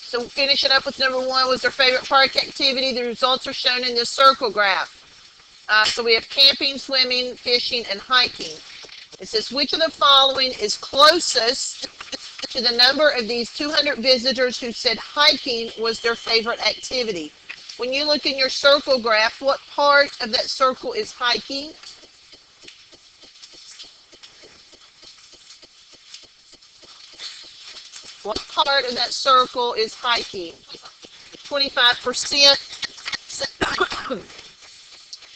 So finishing up with number 1 was their favorite park activity. The results are shown in this circle graph. So we have camping, swimming, fishing, and hiking. It says, which of the following is closest to the number of these 200 visitors who said hiking was their favorite activity? When you look in your circle graph, what part of that circle is hiking? What part of that circle is hiking? 25%.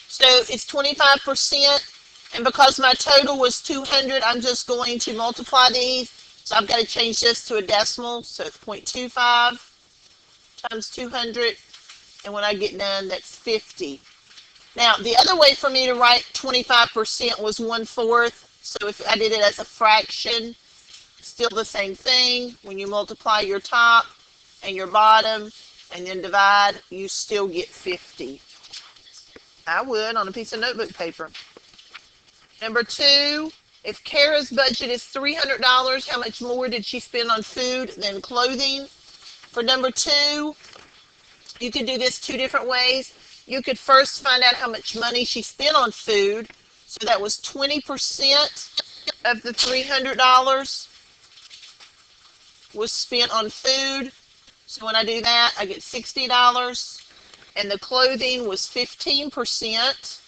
So it's 25%, and because my total was 200, I'm just going to multiply these. So I've got to change this to a decimal, so it's 0.25 times 200, and when I get done, that's 50. Now, the other way for me to write 25% was 1/4, so if I did it as a fraction, still the same thing. When you multiply your top and your bottom and then divide, you still get 50. I would on a piece of notebook paper. Number 2, if Kara's budget is $300, how much more did she spend on food than clothing? For number 2, you could do this 2 different ways. You could first find out how much money she spent on food. So that was 20% of the $300 was spent on food. So when I do that, I get $60. And the clothing was 15%.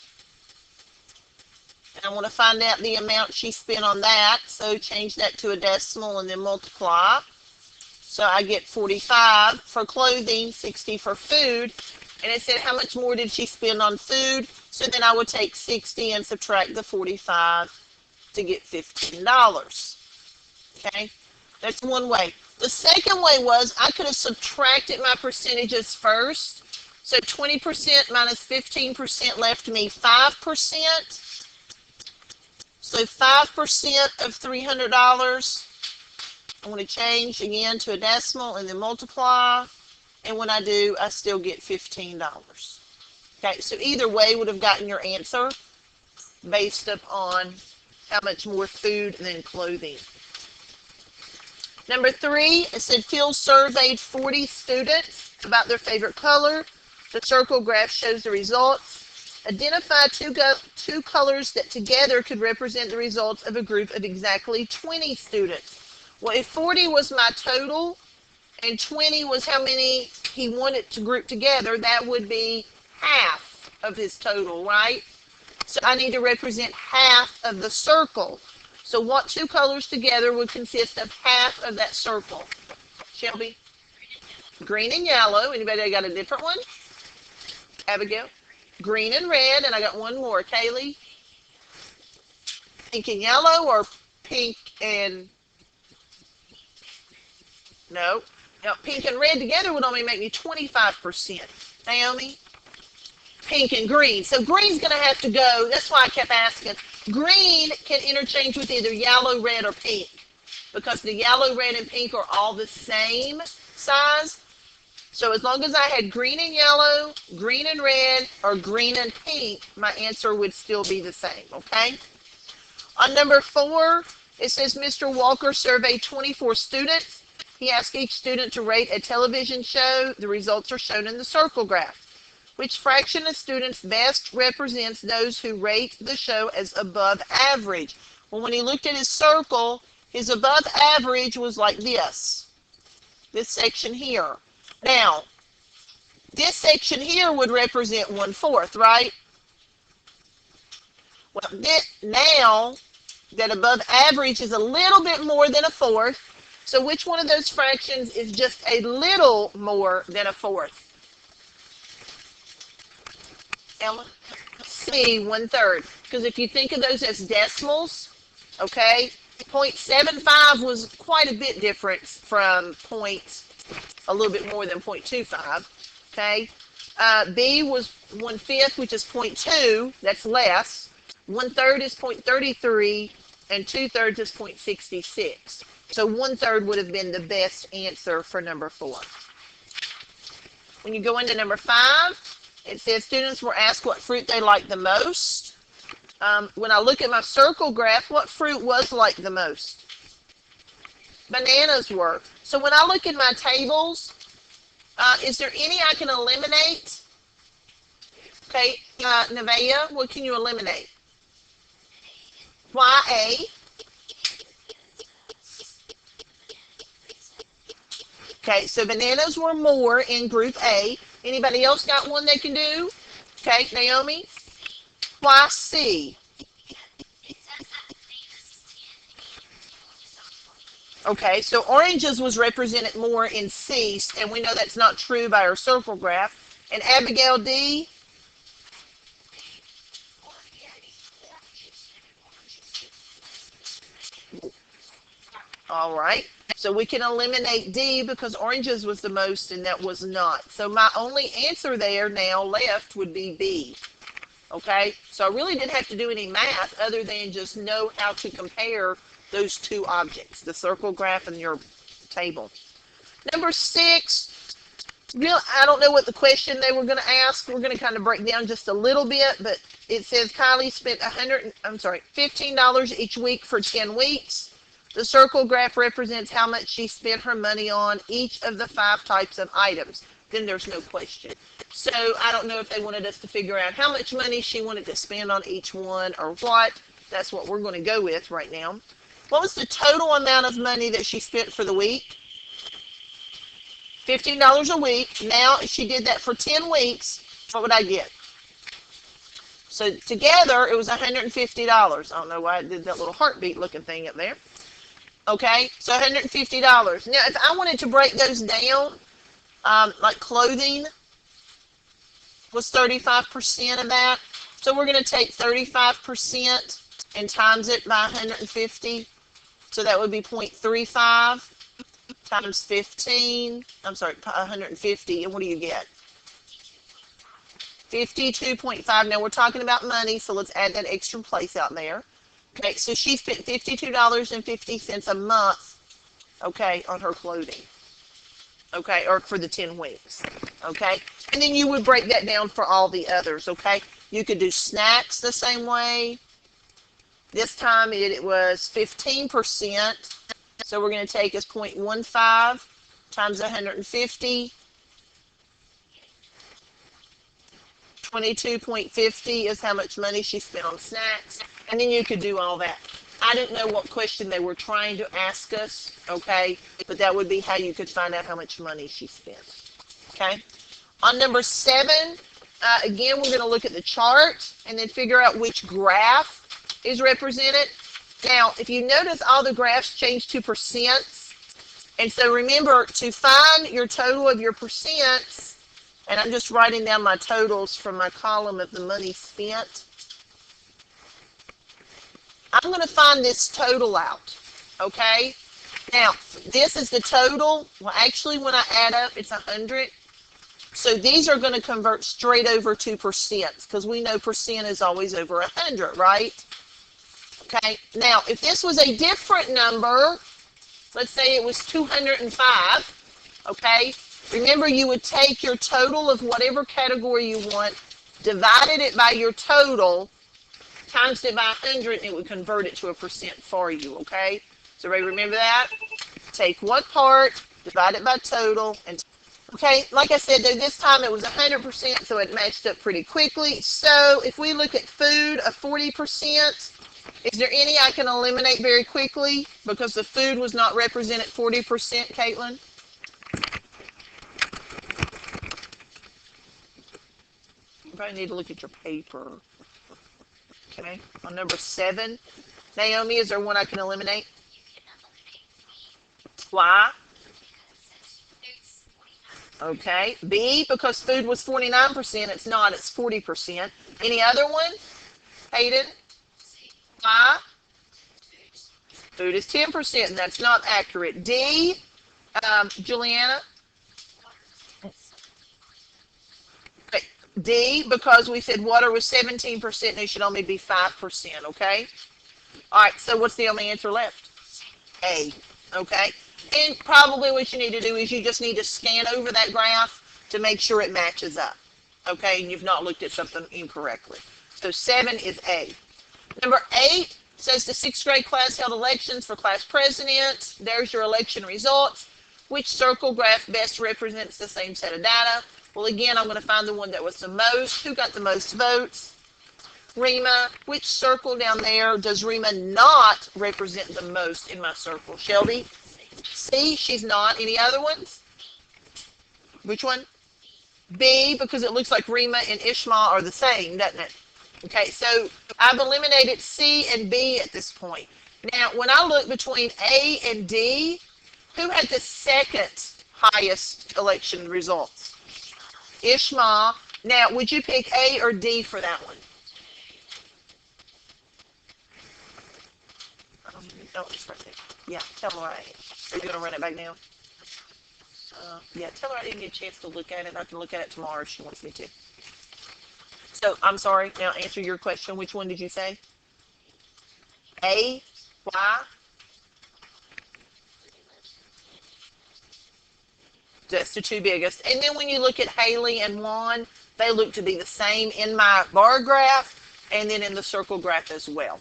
And I want to find out the amount she spent on that. So change that to a decimal and then multiply. So I get 45 for clothing, 60 for food. And it said how much more did she spend on food? So then I would take 60 and subtract the 45 to get $15. Okay, that's one way. The second way was I could have subtracted my percentages first. So 20% minus 15% left me 5%. So 5% of $300. I want to change again to a decimal and then multiply. And when I do, I still get $15. Okay, so either way would have gotten your answer based upon how much more food than clothing. Number 3, it said Phil surveyed 40 students about their favorite color. The circle graph shows the results. Identify two colors that together could represent the results of a group of exactly 20 students. Well, if 40 was my total and 20 was how many he wanted to group together, that would be half of his total, right? So I need to represent half of the circle. So what 2 colors together would consist of half of that circle? Shelby? Green and yellow. Anybody got a different one? Abigail? Green and red, and I got one more. Kaylee? Pink and yellow, or pink and... No. Now, pink and red together would only make me 25%. Naomi? Pink and green. So green's going to have to go. That's why I kept asking. Green can interchange with either yellow, red, or pink, because the yellow, red, and pink are all the same size. So as long as I had green and yellow, green and red, or green and pink, my answer would still be the same, okay? On number 4, it says Mr. Walker surveyed 24 students. He asked each student to rate a television show. The results are shown in the circle graph. Which fraction of students best represents those who rate the show as above average? Well, when he looked at his circle, his above average was like this section here. Now, this section here would represent 1/4, right? Well, now that above average is a little bit more than 1/4, so which one of those fractions is just a little more than 1/4? Ella? C, 1/3. Because if you think of those as decimals, okay, 0.75 was quite a bit different from a little bit more than 0.25, okay? B was 1/5, which is 0.2, that's less. 1/3 is 0.33, and 2/3 is 0.66. So 1/3 would have been the best answer for number 4. When you go into number 5, it says students were asked what fruit they liked the most. When I look at my circle graph, what fruit was liked the most? Bananas were. So when I look in my tables, Is there any I can eliminate? Okay, Nevaeh, what can you eliminate? YA. Okay, so bananas were more in group A. Anybody else got one they can do? Okay, Naomi? YC. Okay, so oranges was represented more in C, and we know that's not true by our circle graph. And Abigail D? All right, so we can eliminate D because oranges was the most and that was not. So my only answer there now left would be B. Okay, so I really didn't have to do any math other than just know how to compare those two objects, the circle graph and your table. Number 6, I don't know what the question they were going to ask. We're going to kind of break down just a little bit, but it says Kylie spent $15 each week for 10 weeks. The circle graph represents how much she spent her money on each of the 5 types of items. Then there's no question. So I don't know if they wanted us to figure out how much money she wanted to spend on each one or what. That's what we're going to go with right now. What was the total amount of money that she spent for the week? $15 a week. Now, if she did that for 10 weeks, what would I get? So together, it was $150. I don't know why I did that little heartbeat looking thing up there. Okay, so $150. Now, if I wanted to break those down, like clothing was 35% of that. So we're going to take 35% and times it by 150. So that would be 0.35 times 15. I'm sorry, 150. And what do you get? 52.5. Now we're talking about money, so let's add that extra place out there. Okay, so she spent $52.50 a month, okay, on her clothing. Okay, or for the 10 weeks. Okay, and then you would break that down for all the others. Okay, you could do snacks the same way. This time it was 15%. So we're going to take as 0.15 times 150. 22.50 is how much money she spent on snacks. And then you could do all that. I didn't know what question they were trying to ask us, okay? But that would be how you could find out how much money she spent, okay? On number 7, again, we're going to look at the chart and then figure out which graph is represented. Now, if you notice, all the graphs change to percents. And so remember, to find your total of your percents, and I'm just writing down my totals from my column of the money spent. I'm going to find this total out, okay? Now, this is the total. Well, actually, when I add up, it's 100. So these are going to convert straight over to percents because we know percent is always over 100, right? Okay, now, if this was a different number, let's say it was 205, okay? Remember, you would take your total of whatever category you want, divided it by your total, times it by 100, and it would convert it to a percent for you, okay? So everybody remember that? Take one part, divide it by total, and okay, like I said, though, this time it was 100%, so it matched up pretty quickly. So if we look at food of 40%, is there any I can eliminate very quickly because the food was not represented 40%, Caitlin? You probably need to look at your paper. Okay, on number 7. Naomi, is there one I can eliminate? Why? Okay, B, because food was 49%, it's not, it's 40%. Any other one? Hayden? Why? Food is 10%, and that's not accurate. D, Juliana? Okay. D, because we said water was 17%, and it should only be 5%, okay? All right, so what's the only answer left? A, okay? And probably what you need to do is you just need to scan over that graph to make sure it matches up, okay? And you've not looked at something incorrectly. So 7 is A. Number 8 says the 6th grade class held elections for class president. There's your election results. Which circle graph best represents the same set of data? Well, again, I'm going to find the one that was the most. Who got the most votes? Rima. Which circle down there does Rima not represent the most in my circle? Shelby? C, she's not. Any other ones? Which one? B, because it looks like Rima and Ishmael are the same, doesn't it? Okay, so I've eliminated C and B at this point. Now, when I look between A and D, who had the second highest election results? Ishmael. Now, would you pick A or D for that one? No, it's right there. Yeah, tell her I. Are you going to run it back now? Yeah, tell her I didn't get a chance to look at it. I can look at it tomorrow if she wants me to. So, I'm sorry. Now, answer your question. Which one did you say? A? Why? That's the two biggest. And then when you look at Haley and Juan, they look to be the same in my bar graph and then in the circle graph as well.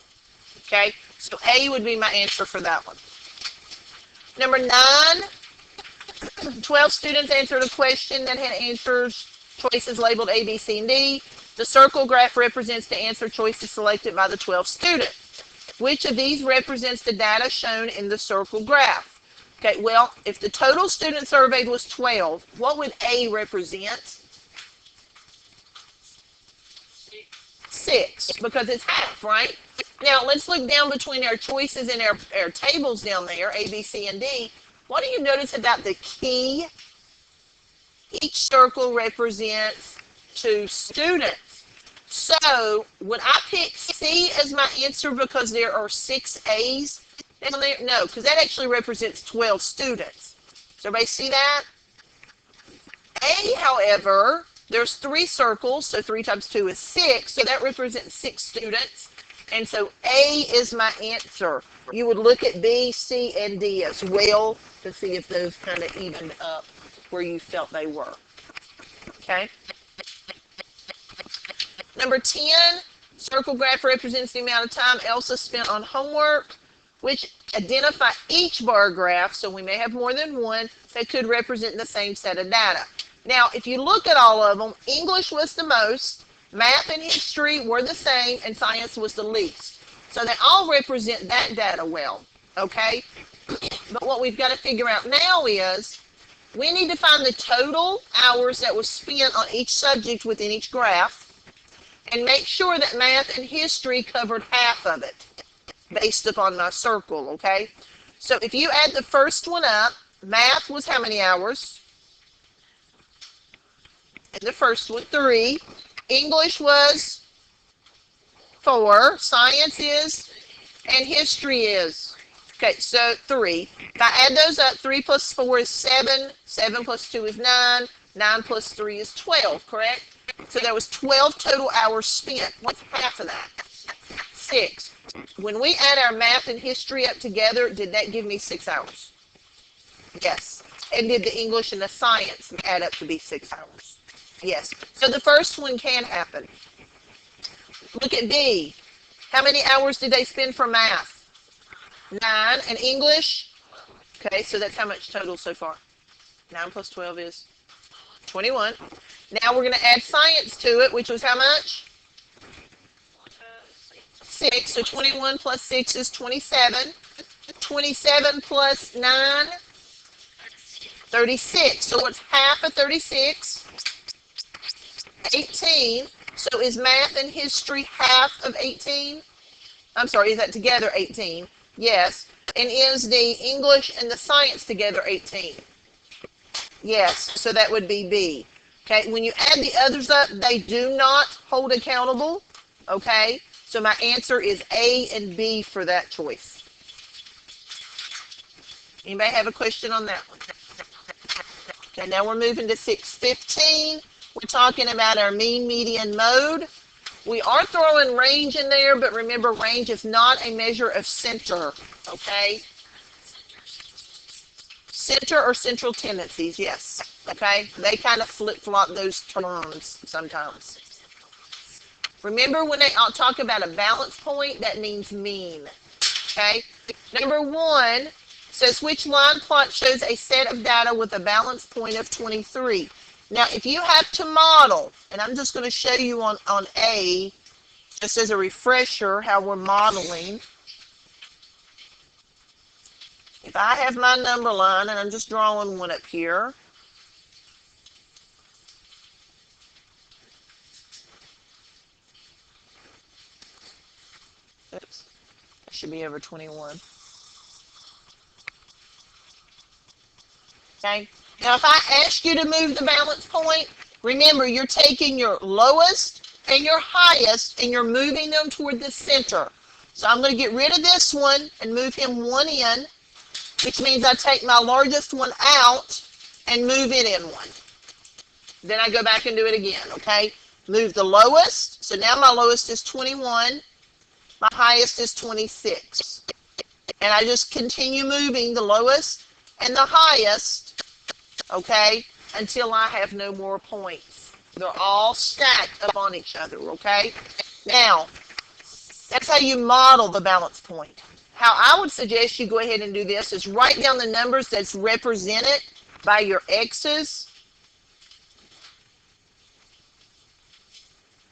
Okay, so A would be my answer for that one. Number 9, 12 students answered a question that had answers, choices labeled A, B, C, and D. The circle graph represents the answer choices selected by the 12 students. Which of these represents the data shown in the circle graph? Okay, well, if the total student surveyed was 12, what would A represent? 6, because it's half, right? Now, let's look down between our choices and our tables down there, A, B, C, and D. What do you notice about the key? Each circle represents 2 students. So, would I pick C as my answer because there are 6 A's down there? No, because that actually represents 12 students. Does everybody see that? A, however, there's 3 circles, so 3 times 2 is 6, so that represents 6 students. And so A is my answer. You would look at B, C, and D as well to see if those kind of evened up where you felt they were. Okay? Number 10, circle graph represents the amount of time Elsa spent on homework, which identify each bar graph, so we may have more than one, that could represent the same set of data. Now, if you look at all of them, English was the most, math and history were the same, and science was the least. So they all represent that data well, okay? But what we've got to figure out now is we need to find the total hours that was spent on each subject within each graph and make sure that math and history covered half of it based upon my circle, okay? So if you add the first one up, math was how many hours? And the first one, 3. English was 4. Science is, and history is. Okay, so 3. If I add those up, 3 plus 4 is 7. 7 plus 2 is 9. 9 plus 3 is 12, correct? So there was 12 total hours spent. What's half of that? 6. When we add our math and history up together, did that give me 6 hours? Yes. And did the English and the science add up to be 6 hours? Yes. So the first one can happen. Look at D. How many hours did they spend for math? 9. And English? Okay, so that's how much total so far. 9 plus 12 is 21. Now we're going to add science to it, which was how much? 6. So 21 plus 6 is 27. 27 plus 9? 36. So what's half of 36? 18. So is math and history half of 18? I'm sorry, is that together 18? Yes. And is the English and the science together 18? Yes. So that would be B. Okay. When you add the others up, they do not hold accountable. Okay. So my answer is A and B for that choice. Anybody have a question on that one? Okay, now we're moving to 615. We're talking about our mean, median, mode. We are throwing range in there, but remember, range is not a measure of center, okay? Center or central tendencies, yes, okay? They kind of flip-flop those terms sometimes. Remember, when they talk about a balance point, that means mean, okay? Number 1, Says which line plot shows a set of data with a balance point of 23. Now, if you have to model, and I'm just going to show you on A, just as a refresher, how we're modeling. If I have my number line, and I'm just drawing one up here, oops, that should be over 21. Okay. Now, if I ask you to move the balance point, remember you're taking your lowest and your highest and you're moving them toward the center. So I'm going to get rid of this one and move him one in, which means I take my largest one out and move it in one. Then I go back and do it again, okay? Move the lowest. So now my lowest is 21. My highest is 26. And I just continue moving the lowest and the highest, okay, until I have no more points. They're all stacked up on each other, okay? Now, that's how you model the balance point. How I would suggest you go ahead and do this is write down the numbers that's represented by your X's,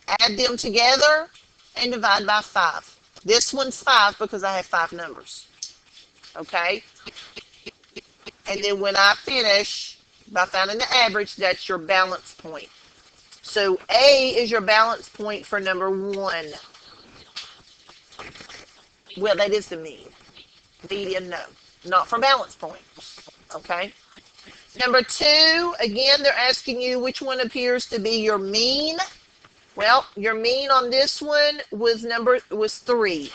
add them together, and divide by 5. This one's 5 because I have 5 numbers, okay? And then when I finish, by finding the average, that's your balance point. So A is your balance point for number 1. Well, that is the mean. Median, no. Not for balance point. Okay? Number 2, again, they're asking you which one appears to be your mean. Well, your mean on this one was 3.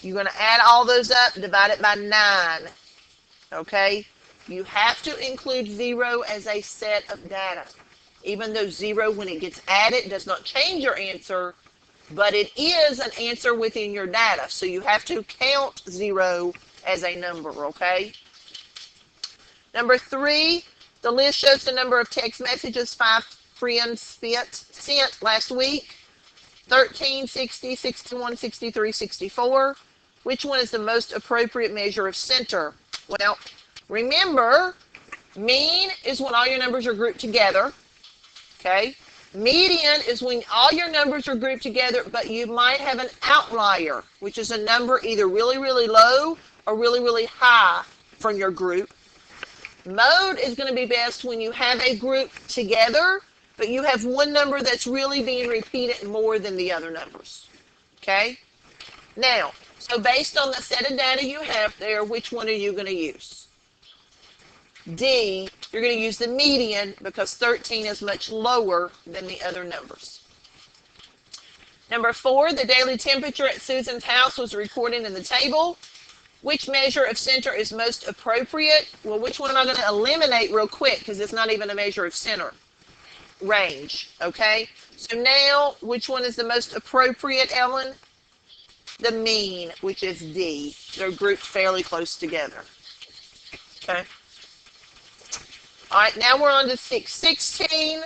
You're going to add all those up, divide it by 9. Okay? You have to include 0 as a set of data. Even though 0, when it gets added, does not change your answer, but it is an answer within your data. So you have to count 0 as a number, okay? Number 3, the list shows the number of text messages 5 friends sent last week. 13, 60, 61, 63, 64. Which one is the most appropriate measure of center? Well, remember, mean is when all your numbers are grouped together, okay? Median is when all your numbers are grouped together, but you might have an outlier, which is a number either really, really low or really, really high from your group. Mode is going to be best when you have a group together, but you have one number that's really being repeated more than the other numbers, okay? Now, so based on the set of data you have there, which one are you going to use? D, you're going to use the median because 13 is much lower than the other numbers. Number 4, the daily temperature at Susan's house was recorded in the table. Which measure of center is most appropriate? Well, which one am I going to eliminate real quick because it's not even a measure of center? Range, okay? So now, which one is the most appropriate, Ellen? The mean, which is D. They're grouped fairly close together. Okay? All right, now we're on to 616.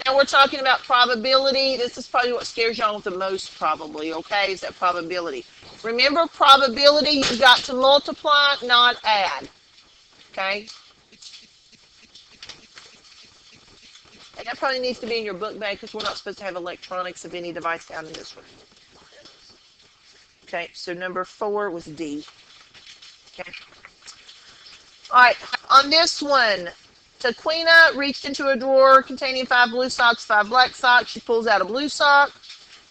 Now we're talking about probability. This is probably what scares y'all the most, probably, okay, is that probability. Remember, probability, you've got to multiply, not add, okay? And that probably needs to be in your book bag because we're not supposed to have electronics of any device down in this room. Okay, so number 4 was D. Okay. All right, on this one, Taquina reached into a drawer containing 5 blue socks, 5 black socks. She pulls out a blue sock.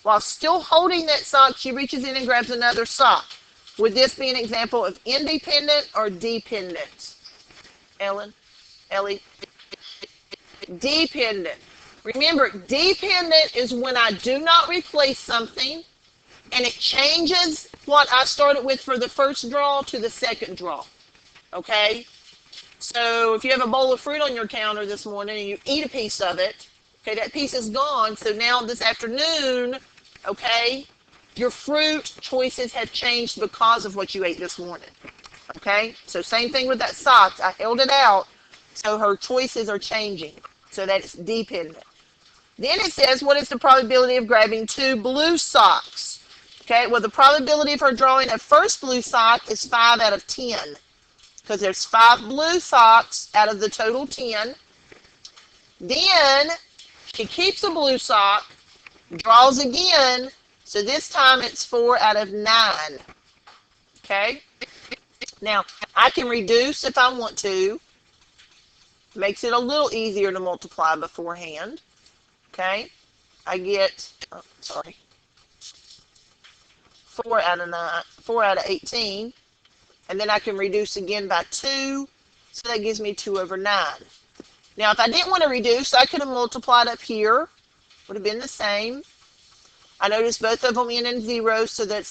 While still holding that sock, she reaches in and grabs another sock. Would this be an example of independent or dependent? Ellie? Dependent. Remember, dependent is when I do not replace something and it changes what I started with for the first draw to the second draw. Okay? So if you have a bowl of fruit on your counter this morning and you eat a piece of it, okay, that piece is gone. So now this afternoon, okay, your fruit choices have changed because of what you ate this morning. Okay? So same thing with that sock. I held it out, so her choices are changing. So that's dependent. Then it says, what is the probability of grabbing 2 blue socks? Okay, well, the probability of her drawing a first blue sock is 5 out of 10. because there's 5 blue socks out of the total 10. Then she keeps a blue sock, draws again, so this time it's 4 out of 9. Okay? Now, I can reduce if I want to. Makes it a little easier to multiply beforehand. Okay? I get, 4 out of 9, 4 out of 18. And then I can reduce again by 2. So that gives me 2 over 9. Now, if I didn't want to reduce, I could have multiplied up here. Would have been the same. I noticed both of them end in 0, so that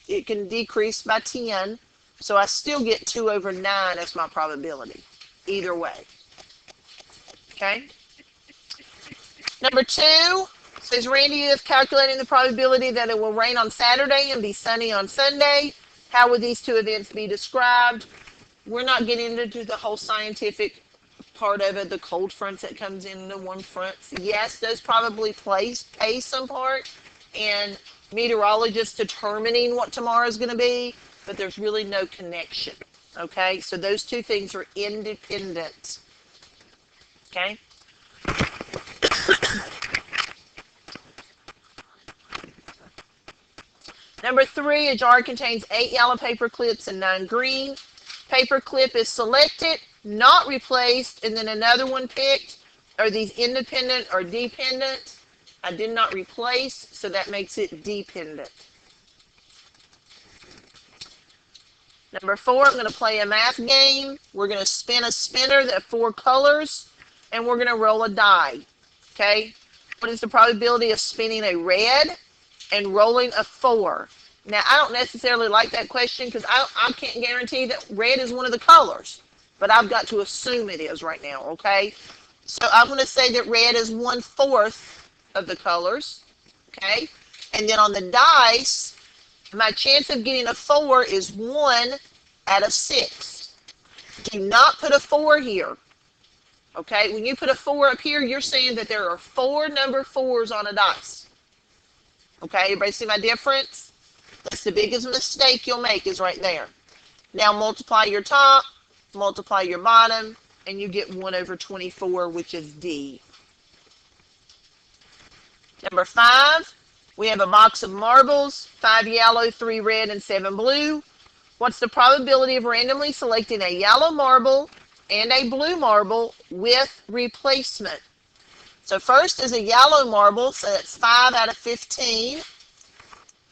it can decrease by 10. So I still get 2 over 9 as my probability. Either way. Okay? Number 2 says, Randy, you have calculating the probability that it will rain on Saturday and be sunny on Sunday. How would these two events be described? We're not getting into the whole scientific part of it, the cold fronts that comes in, the warm fronts. Yes, those probably play some part in meteorologists determining what tomorrow is going to be, but there's really no connection. Okay, so those two things are independent. Okay. Number 3, a jar contains 8 yellow paper clips and 9 green. Paper clip is selected, not replaced, and then another one picked. Are these independent or dependent? I did not replace, so that makes it dependent. Number 4, I'm going to play a math game. We're going to spin a spinner that 4 colors, and we're going to roll a die. Okay? What is the probability of spinning a red and rolling a 4? Now, I don't necessarily like that question because I can't guarantee that red is one of the colors, but I've got to assume it is right now, okay? So I'm going to say that red is 1/4 of the colors, okay? And then on the dice, my chance of getting a 4 is 1 out of 6. Do not put a 4 here, okay? When you put a 4 up here, you're saying that there are 4 number 4s on a dice. Okay, everybody see my difference? That's the biggest mistake you'll make is right there. Now multiply your top, multiply your bottom, and you get 1 over 24, which is D. Number 5, we have a box of marbles, 5 yellow, 3 red, and 7 blue. What's the probability of randomly selecting a yellow marble and a blue marble with replacement? So first is a yellow marble, so that's 5 out of 15.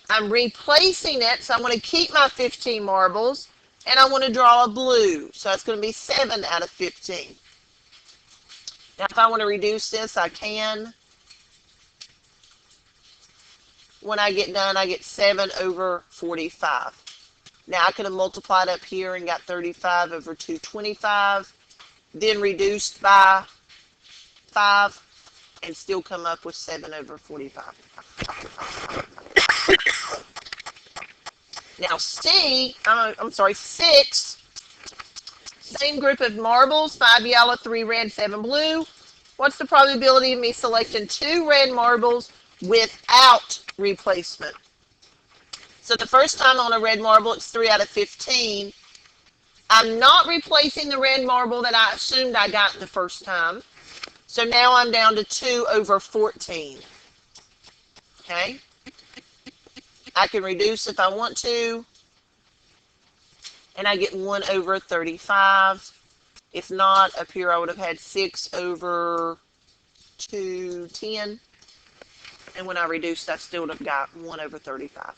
I'm replacing it, so I'm going to keep my 15 marbles, and I want to draw a blue, so it's going to be 7 out of 15. Now, if I want to reduce this, I can. When I get done, I get 7 over 45. Now, I could have multiplied up here and got 35 over 225, then reduced by 5, and still come up with 7 over 45. Now I'm 6, same group of marbles, 5 yellow, 3 red, 7 blue. What's the probability of me selecting 2 red marbles without replacement? So the first time on a red marble, it's 3 out of 15. I'm not replacing the red marble that I assumed I got the first time. So now I'm down to 2 over 14. Okay? I can reduce if I want to. And I get 1 over 35. If not, up here I would have had 6 over 210. And when I reduced, I still would have got 1 over 35.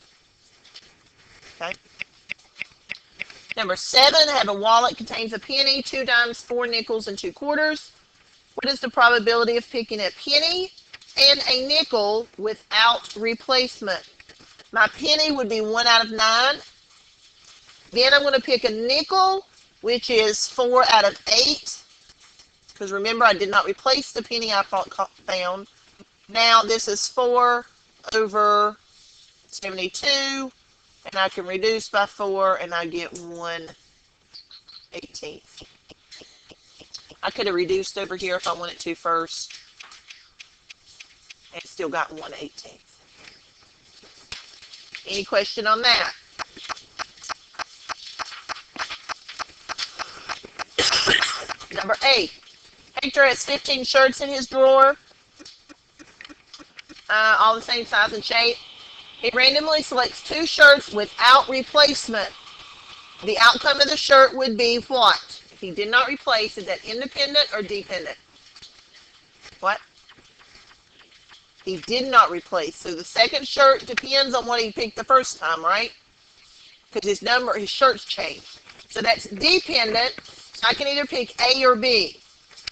Okay? Number 7, I have a wallet contains a penny, 2 dimes, 4 nickels, and 2 quarters. What is the probability of picking a penny and a nickel without replacement? My penny would be 1 out of 9. Then I'm going to pick a nickel, which is 4 out of 8. Because remember, I did not replace the penny I found. Now this is 4 over 72. And I can reduce by 4, and I get 1/18. I could have reduced over here if I wanted to first. And still got 1/18. Any question on that? Number 8. Hector has 15 shirts in his drawer, all the same size and shape. He randomly selects 2 shirts without replacement. The outcome of the shirt would be what? If he did not replace, is that independent or dependent? What? He did not replace. So the second shirt depends on what he picked the first time, right? Because his shirts changed. So that's dependent. I can either pick A or B.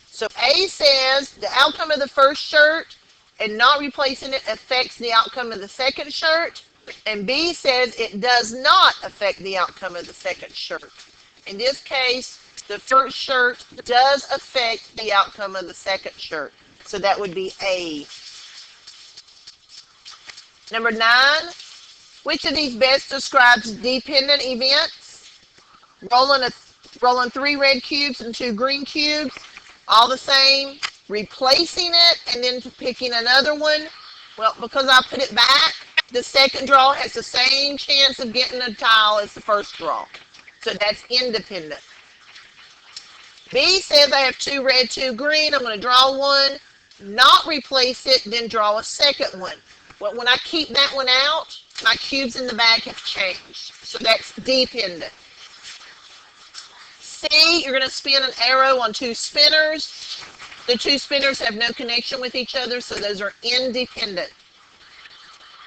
So A says the outcome of the first shirt and not replacing it affects the outcome of the second shirt. And B says it does not affect the outcome of the second shirt. In this case, the first shirt does affect the outcome of the second shirt. So that would be A. Number 9, which of these best describes dependent events? Rolling 3 red cubes and 2 green cubes, all the same. Replacing it and then picking another one. Well, because I put it back, the second draw has the same chance of getting a tile as the first draw. So that's independent. B says I have 2 red, 2 green. I'm going to draw one, not replace it, then draw a second one. Well, when I keep that one out, my cubes in the back have changed. So that's dependent. C, you're going to spin an arrow on 2 spinners. The 2 spinners have no connection with each other, so those are independent.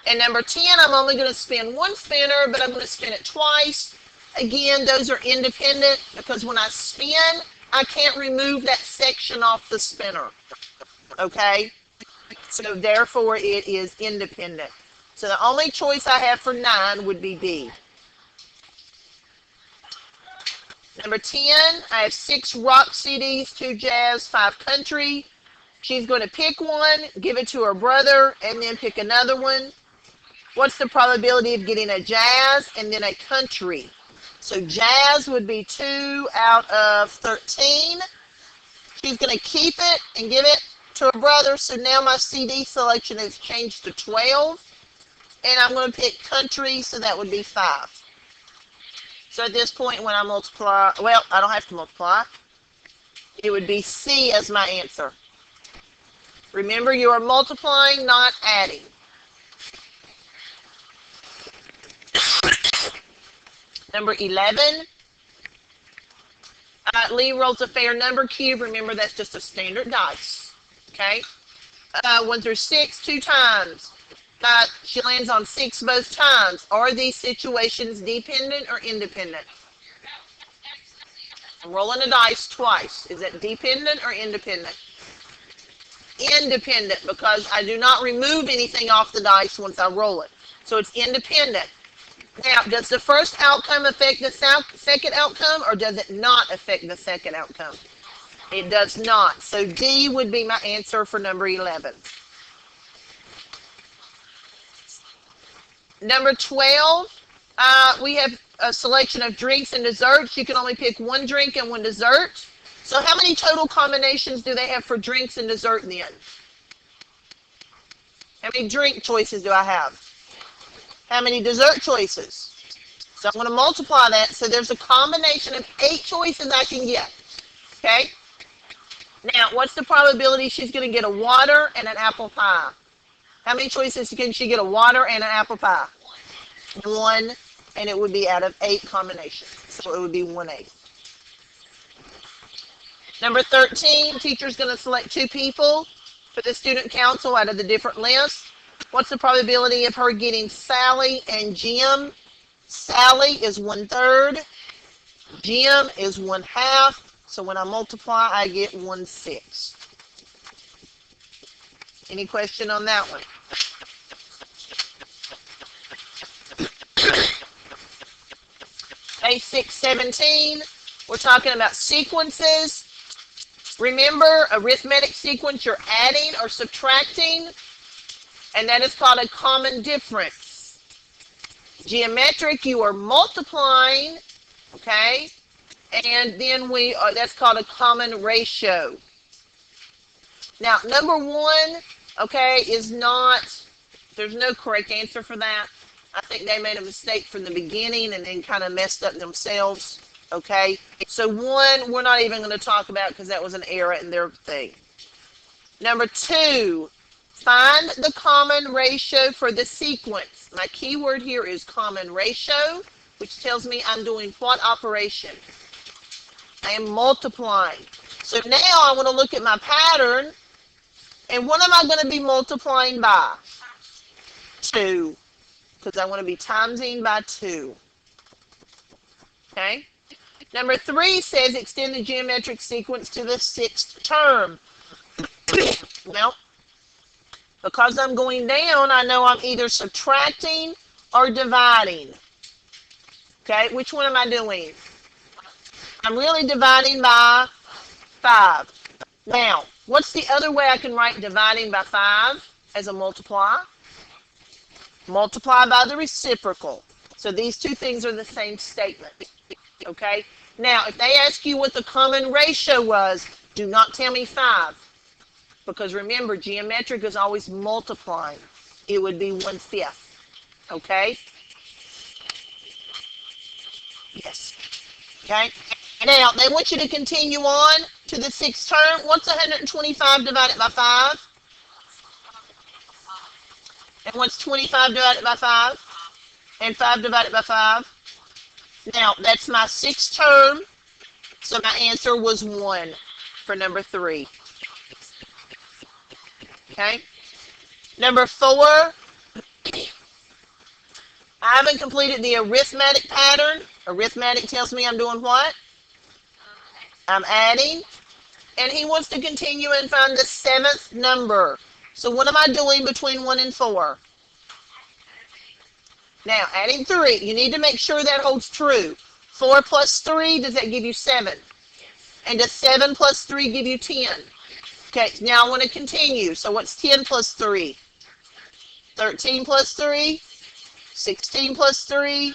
And number 10, I'm only going to spin 1 spinner, but I'm going to spin it twice. Again, those are independent because when I spin, I can't remove that section off the spinner. Okay? So therefore, it is independent. So the only choice I have for 9 would be B. Number 10, I have 6 rock CDs, 2 jazz, 5 country. She's going to pick one, give it to her brother, and then pick another one. What's the probability of getting a jazz and then a country? So jazz would be 2 out of 13. She's going to keep it and give it to her brother. So now my CD selection has changed to 12. And I'm going to pick country, so that would be 5. So at this point, when I multiply, well, I don't have to multiply. It would be C as my answer. Remember, you are multiplying, not adding. Number 11. Lee rolls a fair number cube. Remember, that's just a standard dice. Okay? 1 through 6, 2 times. She lands on 6 both times. Are these situations dependent or independent? I'm rolling a dice twice. Is that dependent or independent? Independent, because I do not remove anything off the dice once I roll it. So it's independent. Now, does the first outcome affect the second outcome, or does it not affect the second outcome? It does not. So D would be my answer for number 11. Number 12, we have a selection of drinks and desserts. You can only pick 1 drink and 1 dessert. So how many total combinations do they have for drinks and dessert then? How many drink choices do I have? How many dessert choices? So I'm going to multiply that. So there's a combination of 8 choices I can get. Okay? Now, what's the probability she's going to get a water and an apple pie? How many choices can she get a water and an apple pie? 1, and it would be out of 8 combinations. So it would be 1/8. Number 13, teacher's going to select 2 people for the student council out of the different lists. What's the probability of her getting Sally and Jim? Sally is 1/3. Jim is 1/2. So when I multiply, I get 1/6. Any question on that one? Page 617, we're talking about sequences. Remember, arithmetic sequence, you're adding or subtracting, and that is called a common difference. Geometric, you are multiplying, okay, and then that's called a common ratio. Now, number 1, okay, is not, there's no correct answer for that. I think they made a mistake from the beginning and then kind of messed up themselves. Okay, so 1 we're not even going to talk about because that was an error in their thing. Number 2, find the common ratio for the sequence. My keyword here is common ratio, which tells me I'm doing what operation? I am multiplying. So now I want to look at my pattern, and what am I going to be multiplying by? 2, because I want to be timesing by 2. Okay? Number 3 says extend the geometric sequence to the 6th term. Well, because I'm going down, I know I'm either subtracting or dividing. Okay, which one am I doing? I'm really dividing by 5. Now, what's the other way I can write dividing by 5 as a multiply? Multiply by the reciprocal. So these two things are the same statement. Okay? Now, if they ask you what the common ratio was, do not tell me 5. Because remember, geometric is always multiplying. It would be 1/5. Okay? Yes. Okay? Now, they want you to continue on to the 6th term. What's 125 divided by 5? And what's 25 divided by 5? And 5 divided by 5? Now, that's my 6th term. So my answer was 1 for number 3. Okay? Number 4, I haven't completed the arithmetic pattern. Arithmetic tells me I'm doing what? I'm adding. And he wants to continue and find the 7th number. So what am I doing between 1 and 4? Now, adding 3. You need to make sure that holds true. 4 plus 3, does that give you 7? And does 7 plus 3 give you 10? Okay, now I want to continue. So what's 10 plus 3? 13 plus 3? 16 plus 3?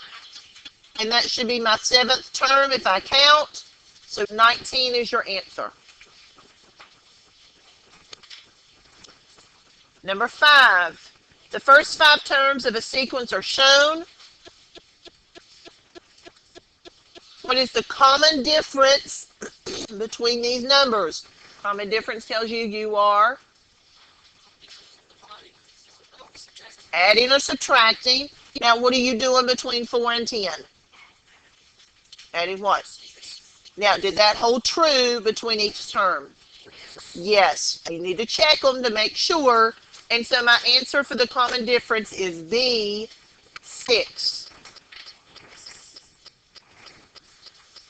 And that should be my 7th term if I count. So 19 is your answer. Number 5. The first 5 terms of a sequence are shown. What is the common difference between these numbers? Common difference tells you you are adding or subtracting. Now, what are you doing between 4 and 10? Adding what? Now, did that hold true between each term? Yes. You need to check them to make sure. And so my answer for the common difference is B, 6.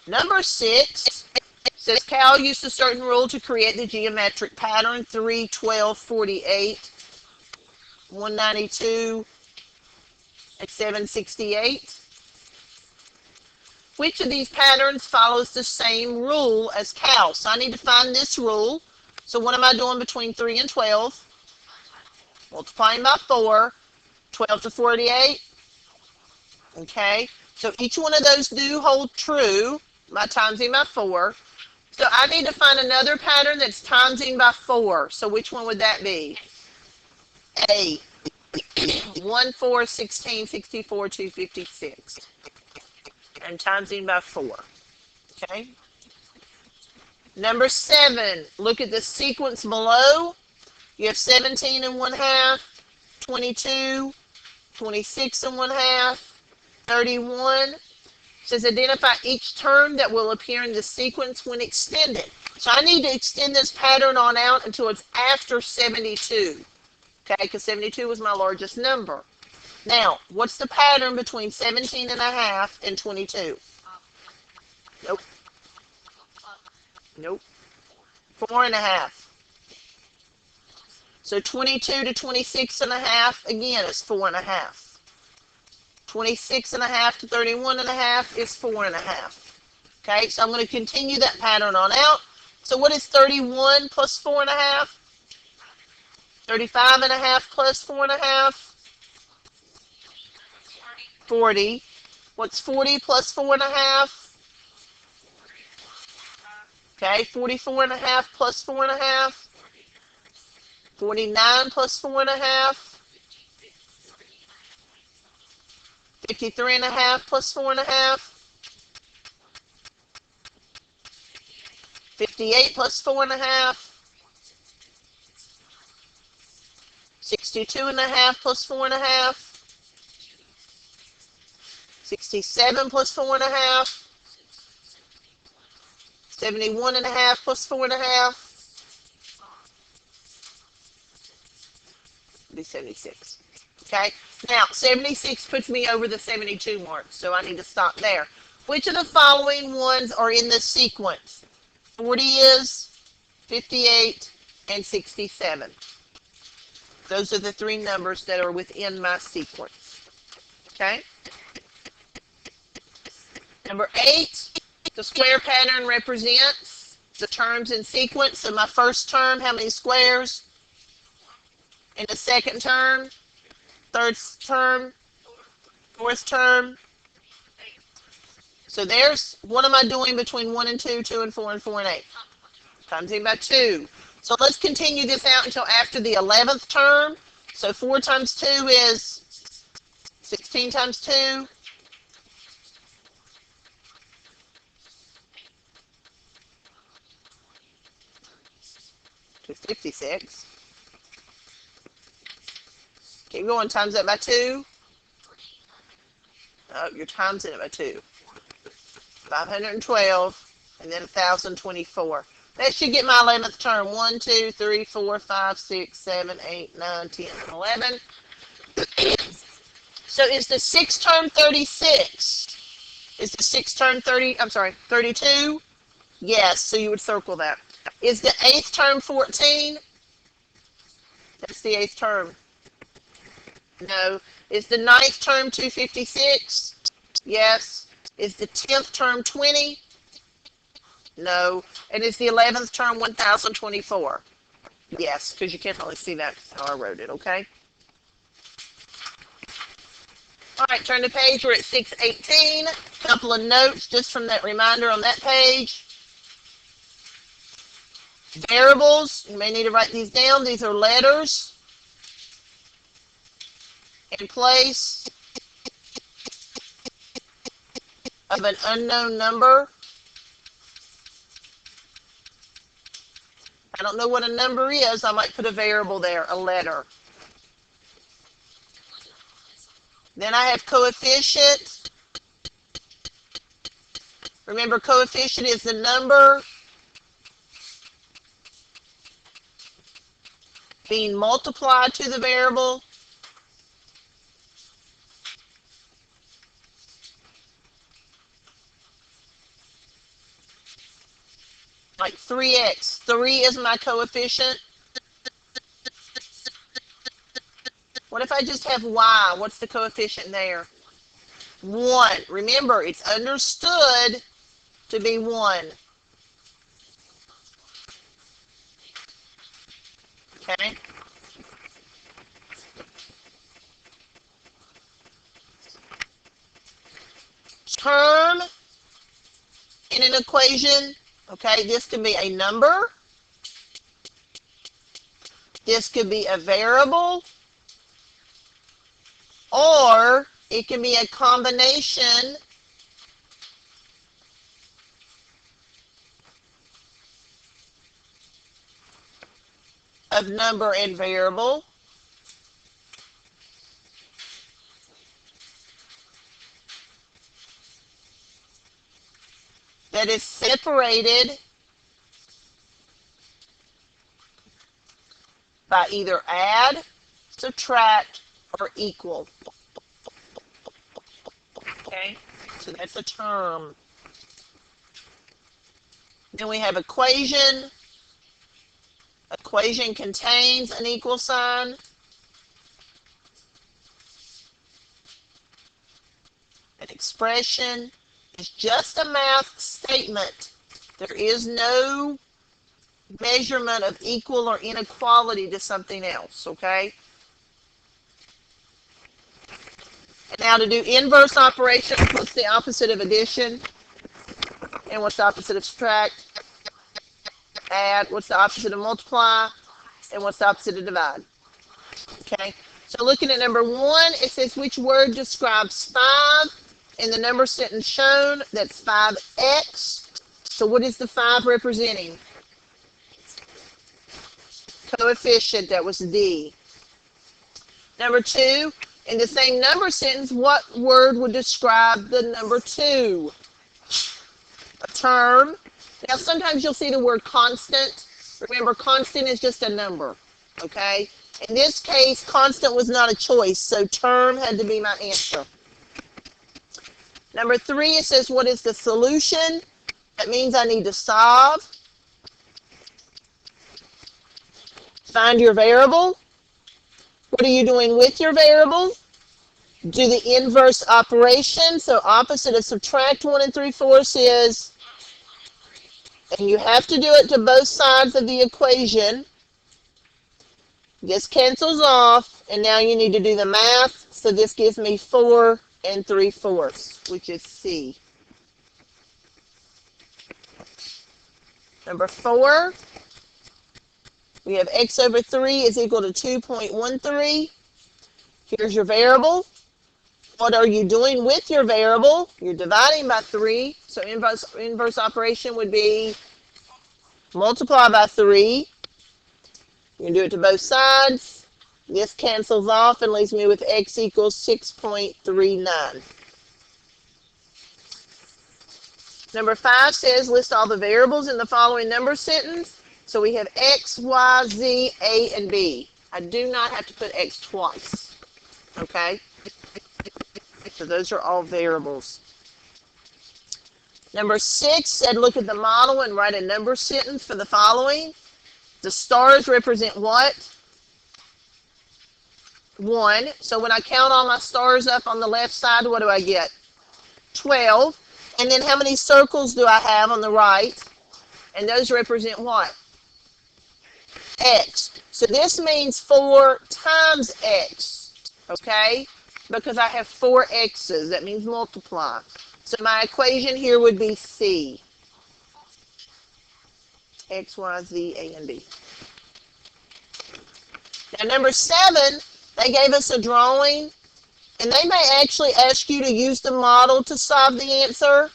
Number 6 says Cal used a certain rule to create the geometric pattern 3, 12, 48, 192, and 768. Which of these patterns follows the same rule as Cal? So I need to find this rule. So what am I doing between 3 and 12? Multiplying by 4. 12 to 48. Okay. So each one of those do hold true by timesing by 4. So I need to find another pattern that's timesing by 4. So which one would that be? A. 1, 4, 16, 64, 256. And timesing by 4. Okay. Number 7. Look at the sequence below. You have 17 and 1/2, 22, 26 and 1/2, 31. It says identify each term that will appear in the sequence when extended. So I need to extend this pattern on out until it's after 72. Okay, because 72 was my largest number. Now, what's the pattern between 17 and 1/2 and 22? Nope. Nope. 4 and 1/2. So 22 to 26 and 1/2, again, is 4 and 1/2. 26 and 1/2 to 31 and 1/2 is 4 and 1/2. Okay, so I'm going to continue that pattern on out. So what is 31 plus 4 and 1/2? 35 and 1/2 plus 4 and 1/2? 40. What's 40 plus 4 and 1/2? Okay, 44 and 1/2 plus 4 and 1/2? 49 plus 4 and 1/2? 53 and 1/2 plus 4 and 1/2? 58 plus 4.5. 62.5 plus 4.5. 67 plus 4.5. 71.5 plus 4.5. Be 76. Okay, now 76 puts me over the 72 mark, so I need to stop there. Which of the following ones are in this sequence? 40 is, 58, and 67. Those are the three numbers that are within my sequence. Okay? Number 8, the square pattern represents the terms in sequence. So my first term, how many squares? In the second term, third term, fourth term. So there's, what am I doing between 1 and 2, 2 and 4, and 4 and 8? Times it by 2. So let's continue this out until after the 11th term. So 4 times 2 is 16 times 2. To 56. Keep going, times that by 2. Oh, you're timesing it by 2. 512, and then 1,024. That should get my 11th term. 1, 2, 3, 4, 5, 6, 7, 8, 9, 10, 11. So is the 6th term 36? Is the 6th term 32? Yes, so you would circle that. Is the 8th term 14? That's the 8th term. No. Is the 9th term 256? Yes. Is the 10th term 20? No. And is the 11th term 1024? Yes, because you can't really see that how I wrote it, okay? All right, turn the page. We're at 618. A couple of notes just from that reminder on that page. Variables, you may need to write these down. These are letters in place of an unknown number. I don't know what a number is. I might put a variable there, a letter. Then I have coefficient. Remember, coefficient is the number being multiplied to the variable. Like 3x. 3 is my coefficient. What if I just have y? What's the coefficient there? 1. Remember, it's understood to be 1. Okay? Term in an equation. Okay, this could be a number. This could be a variable. Or it can be a combination of number and variable. That is separated by either add, subtract, or equal. Okay, so that's a term. Then we have equation. Equation contains an equal sign. An expression is just a math statement. There is no measurement of equal or inequality to something else, okay? And now to do inverse operations, what's the opposite of addition? And what's the opposite of subtract? Add. What's the opposite of multiply? And what's the opposite of divide? Okay, so looking at number 1, it says which word describes 5? In the number sentence shown, that's 5x. So what is the 5 representing? Coefficient, that was D. Number 2, in the same number sentence, what word would describe the number 2? A term. Now, sometimes you'll see the word constant. Remember, constant is just a number, okay? In this case, constant was not a choice, so term had to be my answer. Number 3, it says, what is the solution? That means I need to solve. Find your variable. What are you doing with your variable? Do the inverse operation. So opposite of subtract 1 3/4 is, and you have to do it to both sides of the equation. This cancels off, and now you need to do the math. So this gives me 4 3/4, which is C. Number 4, we have x over 3 is equal to 2.13. Here's your variable. What are you doing with your variable? You're dividing by 3. So inverse operation would be multiply by 3. You can do it to both sides. This cancels off and leaves me with x equals 6.39. Number 5 says list all the variables in the following number sentence. So we have x, y, z, a, and b. I do not have to put x twice. Okay? So those are all variables. Number 6 said look at the model and write a number sentence for the following. The stars represent what? 1. So when I count all my stars up on the left side, what do I get? 12. And then how many circles do I have on the right? And those represent what? X. So this means 4 times x. Okay? Because I have 4 x's. That means multiply. So my equation here would be C. X, Y, Z, A, and B. Now number 7, they gave us a drawing, and they may actually ask you to use the model to solve the answer.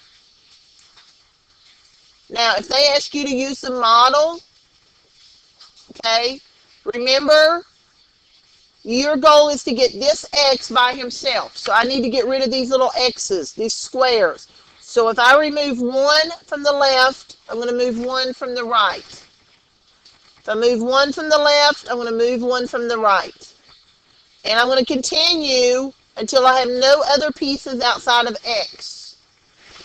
Now if they ask you to use the model, okay, remember your goal is to get this x by himself. So I need to get rid of these little x's, these squares. So if I remove 1 from the left, I'm going to move 1 from the right. If I move 1 from the left, I'm going to move 1 from the right. And I'm going to continue until I have no other pieces outside of x.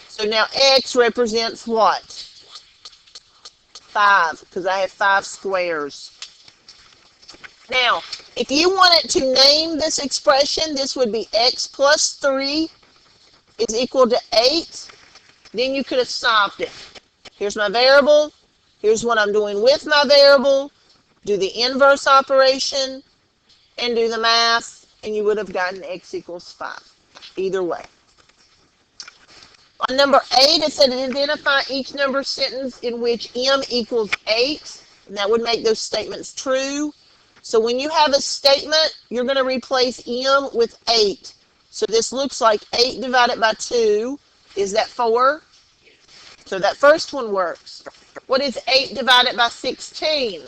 So now x represents what? 5, because I have 5 squares. Now, if you wanted to name this expression, this would be x plus 3 is equal to 8. Then you could have solved it. Here's my variable. Here's what I'm doing with my variable. Do the inverse operation and do the math, and you would have gotten x equals 5. Either way. On number 8, it said identify each number sentence in which m equals 8. And that would make those statements true. So when you have a statement, you're going to replace m with 8. So this looks like 8 divided by 2. Is that 4? So that first one works. What is 8 divided by 16?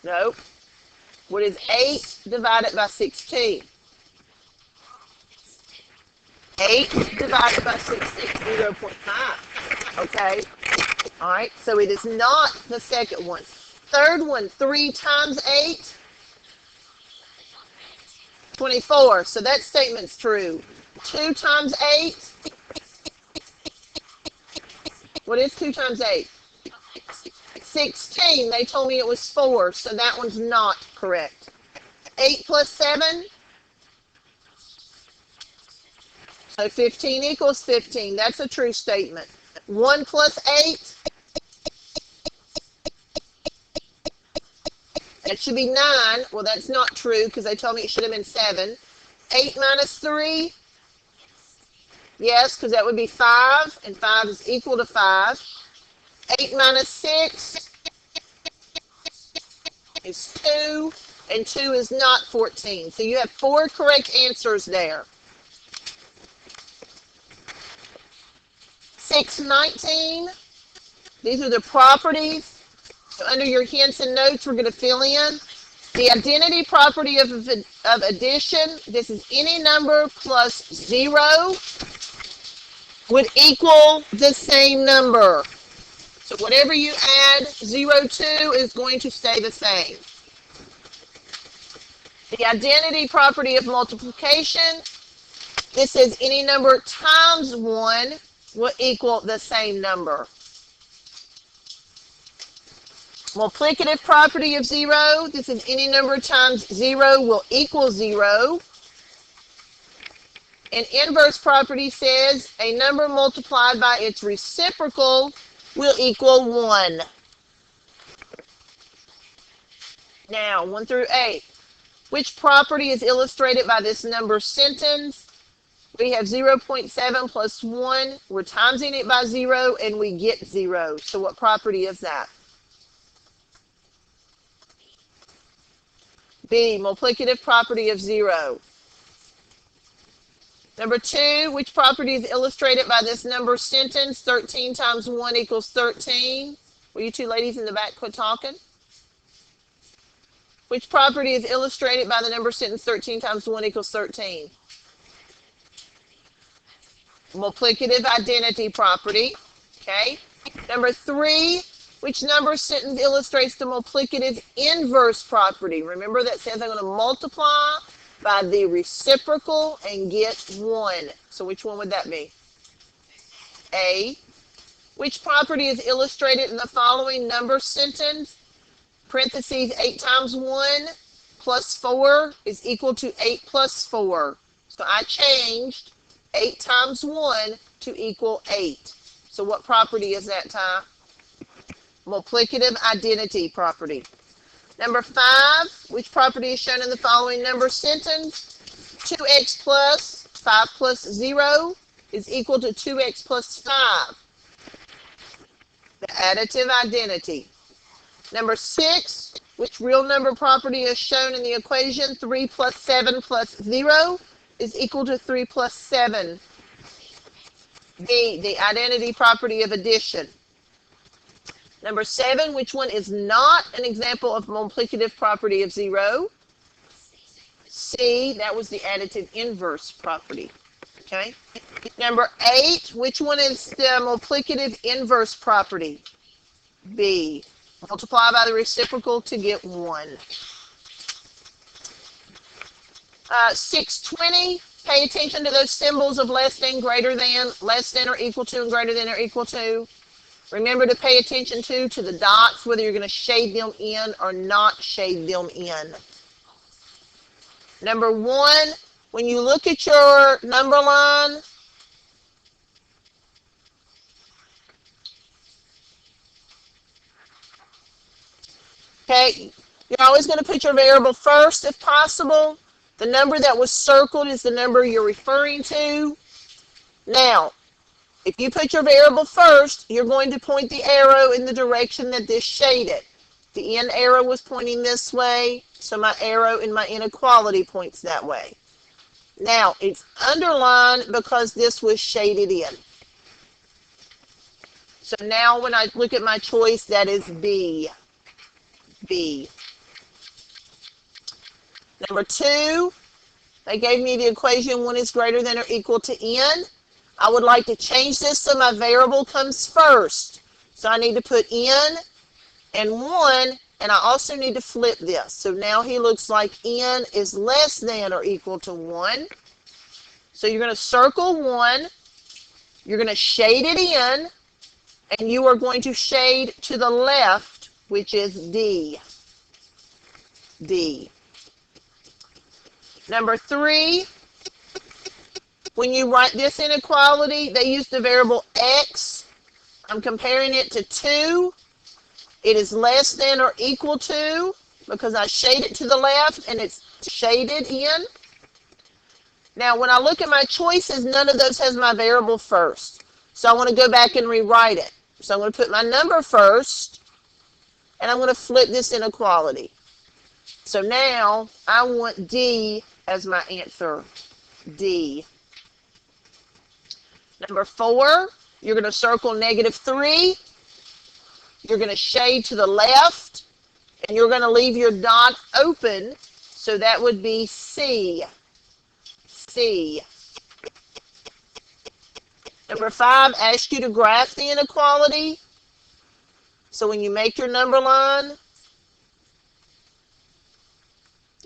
No. What is 8 divided by 16? 8 divided by 16, 0.5. Okay. All right, so it is not the second one. Third one, 3 times 8, 24. So that statement's true. 2 times 8. What is 2 times 8? 16. They told me it was 4, so that one's not correct. 8 plus 7. So 15 equals 15. That's a true statement. 1 plus 8. That should be 9. Well, that's not true because they told me it should have been 7. 8 minus 3. Yes, because that would be 5, and 5 is equal to 5. 8 minus 6 is 2, and 2 is not 14. So you have 4 correct answers there. 619, these are the properties. So under your hints and notes, we're going to fill in the identity property of addition. This is any number plus 0 would equal the same number. So whatever you add 0 to is going to stay the same. The identity property of multiplication, this is any number times 1 will equal the same number. Multiplicative property of 0, this is any number times 0 will equal 0. And inverse property says a number multiplied by its reciprocal will equal 1. Now, 1 through 8. Which property is illustrated by this number sentence? We have 0.7 plus 1. We're timesing it by 0, and we get 0. So what property is that? B, multiplicative property of 0. Number 2, which property is illustrated by this number sentence? 13 times 1 equals 13. Will you two ladies in the back quit talking? Which property is illustrated by the number sentence 13 times 1 equals 13? Multiplicative identity property. Okay. Number 3, which number sentence illustrates the multiplicative inverse property? Remember that says I'm going to multiply by the reciprocal and get 1. So which one would that be? A. Which property is illustrated in the following number sentence? Parentheses 8 times 1 plus 4 is equal to 8 plus 4. So I changed 8 times 1 to equal 8. So what property is that, Ty? Multiplicative identity property. Number 5, which property is shown in the following number sentence? 2x plus 5 plus 0 is equal to 2x plus 5. The additive identity. Number 6, which real number property is shown in the equation? 3 plus 7 plus 0 is equal to 3 plus 7. B, the identity property of addition. Number 7, which one is not an example of multiplicative property of 0? C, that was the additive inverse property. Okay. Number 8, which one is the multiplicative inverse property? B, multiply by the reciprocal to get 1. 620, pay attention to those symbols of less than, greater than, less than or equal to, and greater than or equal to. Remember to pay attention to the dots, whether you're going to shade them in or not shade them in. Number 1, when you look at your number line, okay, you're always going to put your variable first if possible. The number that was circled is the number you're referring to. Now, if you put your variable first, you're going to point the arrow in the direction that this shaded. The end arrow was pointing this way, so my arrow in my inequality points that way. Now, it's underlined because this was shaded in. So now when I look at my choice, that is B. B. Number 2, they gave me the equation 1 is greater than or equal to n. I would like to change this so my variable comes first. So I need to put n and 1, and I also need to flip this. So now he looks like n is less than or equal to 1. So you're going to circle 1, you're going to shade it in, and you are going to shade to the left, which is D. D. Number 3, when you write this inequality, they use the variable x. I'm comparing it to 2. It is less than or equal to, because I shade it to the left and it's shaded in. Now, when I look at my choices, none of those has my variable first. So I want to go back and rewrite it. So I'm going to put my number first, and I'm going to flip this inequality. So now I want D as my answer. D. Number 4, You're going to circle -3. You're going to shade to the left, and you're going to leave your dot open, so that would be C. C. Number 5, ask you to graph the inequality. So when you make your number line,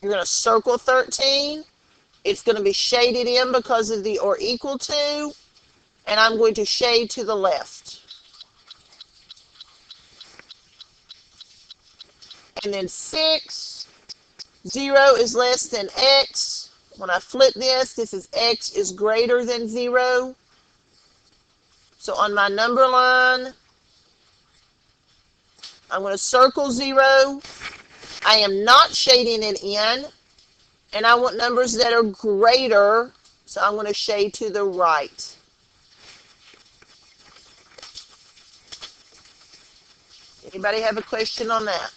you're going to circle 13. It's going to be shaded in because of the or equal to, and I'm going to shade to the left. And then 6, 0 is less than x. When I flip this is x is greater than 0. So on my number line, I'm going to circle 0. I am not shading it in, and I want numbers that are greater, so I'm going to shade to the right. Anybody have a question on that?